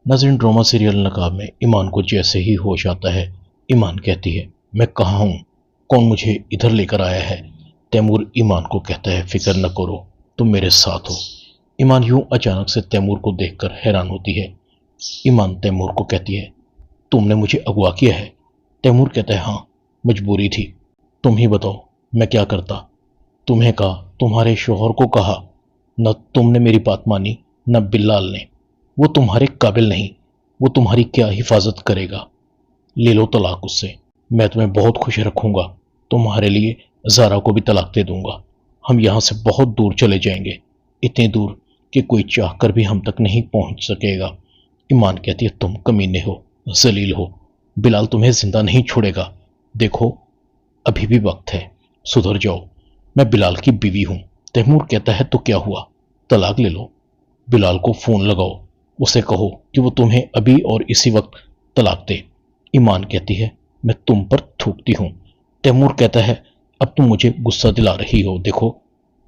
नाज़रीन, drama serial नकाब में ईमान को जैसे ही होश आता है, ईमान कहती है, मैं कहाँ हूँ, कौन मुझे इधर लेकर आया है। तैमूर ईमान को कहता है, फिक्र न करो, तुम मेरे साथ हो। ईमान यूं अचानक से तैमूर को देखकर हैरान होती है। ईमान तैमूर को कहती है, तुमने मुझे अगवा किया है। तैमूर कहता है, हाँ, मजबूरी थी। तुम ही बताओ मैं क्या करता। तुम्हें कहा, तुम्हारे शोहर को कहा, न तुमने मेरी बात मानी न बिल्लाल ने। वो तुम्हारे काबिल नहीं, वो तुम्हारी क्या हिफाजत करेगा। ले लो तलाक उससे, मैं तुम्हें बहुत खुश रखूंगा। तुम्हारे लिए ज़ारा को भी तलाक दे दूंगा। हम यहाँ से बहुत दूर चले जाएंगे, इतनी दूर कि कोई चाह कर भी हम तक नहीं पहुंच सकेगा। ईमान कहती है, तुम कमीने हो, जलील हो। बिलाल तुम्हें जिंदा नहीं छोड़ेगा। देखो अभी भी वक्त है, सुधर जाओ। मैं बिलाल की बीवी हूं। तैमूर कहता है, तो क्या हुआ, तलाक ले लो। बिलाल को फोन लगाओ, उसे कहो कि वो तुम्हें अभी और इसी वक्त तलाक दे। ईमान कहती है, मैं तुम पर थूकती हूं। तैमूर कहता है, अब तुम मुझे गुस्सा दिला रही हो। देखो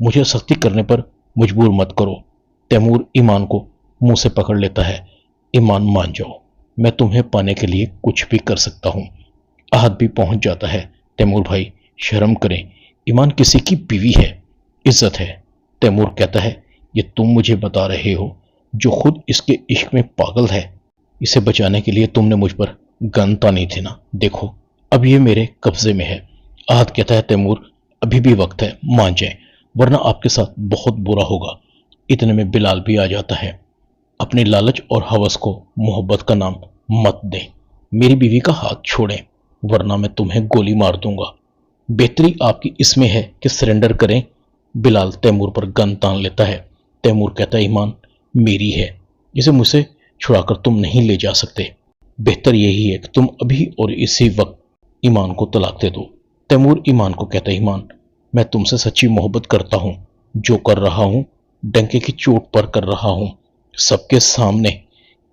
मुझे सख्ती करने पर मजबूर मत करो। तैमूर ईमान को मुंह से पकड़ लेता है। ईमान, मान जाओ, मैं तुम्हें पाने के लिए कुछ भी कर सकता हूं। आहत भी पहुंच जाता है। तैमूर भाई, शर्म करें, ईमान किसी की बीवी है, इज्जत है। तैमूर कहता है, ये तुम मुझे बता रहे हो जो खुद इसके इश्क में पागल है। इसे बचाने के लिए तुमने मुझ पर गन तानी थी ना। देखो अब ये मेरे कब्जे में है। आहत कहता है, तैमूर अभी भी वक्त है, मान जाए, वरना आपके साथ बहुत बुरा होगा। इतने में बिलाल भी आ जाता है। अपने लालच और हवस को मोहब्बत का नाम मत दें। मेरी बीवी का हाथ छोड़ें, वरना मैं तुम्हें गोली मार दूंगा। बेहतरी आपकी इसमें है कि सरेंडर करें। बिलाल तैमूर पर गन तान लेता है। तैमूर कहता है, ईमान मेरी है, इसे मुझसे छुड़ाकर तुम नहीं ले जा सकते। बेहतर यही है कि तुम अभी और इसी वक्त ईमान को तलाक दे दो। तैमूर ईमान को कहता है, ईमान मैं तुमसे सच्ची मोहब्बत करता हूं। जो कर रहा हूं डंके की चोट पर कर रहा हूं, सबके सामने।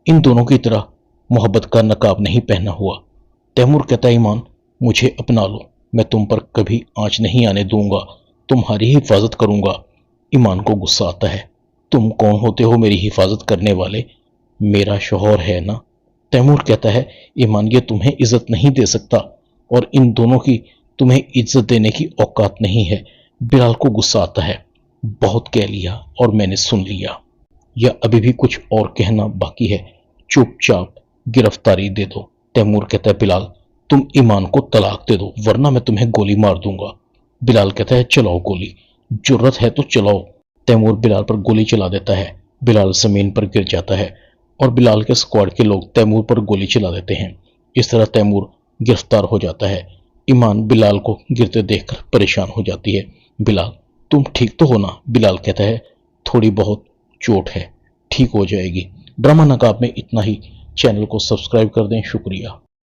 इन दोनों की तरह मोहब्बत का नकाब नहीं पहना हुआ। तैमूर कहता है, ईमान मुझे अपना लो, मैं तुम पर कभी आंच नहीं आने दूंगा, तुम्हारी हिफाजत करूंगा। ईमान को गुस्सा आता है, तुम कौन होते हो मेरी हिफाजत करने वाले, मेरा शौहर है ना। तैमूर कहता है, ईमान ये तुम्हें इज्जत नहीं दे सकता, और इन दोनों की तुम्हें इज्जत देने की औकात नहीं है। बिलाल को गुस्सा आता है, बहुत कह लिया और मैंने सुन लिया, या अभी भी कुछ और कहना बाकी है। चुपचाप गिरफ्तारी दे दो। तैमूर कहता है, बिलाल तुम ईमान को तलाक दे दो, वरना मैं तुम्हें गोली मार दूंगा। बिलाल कहता है, चलाओ गोली, जुर्रत है तो चलाओ। तैमूर बिलाल पर गोली चला देता है। बिलाल जमीन पर गिर जाता है और बिलाल के स्क्वाड के लोग तैमूर पर गोली चला देते हैं। इस तरह तैमूर गिरफ्तार हो जाता है। ईमान बिलाल को गिरते देखकर परेशान हो जाती है। बिलाल तुम ठीक तो हो ना। बिलाल कहता है, थोड़ी बहुत चोट है, ठीक हो जाएगी। ड्रामा नकाब में इतना ही। चैनल को सब्सक्राइब कर दें। शुक्रिया।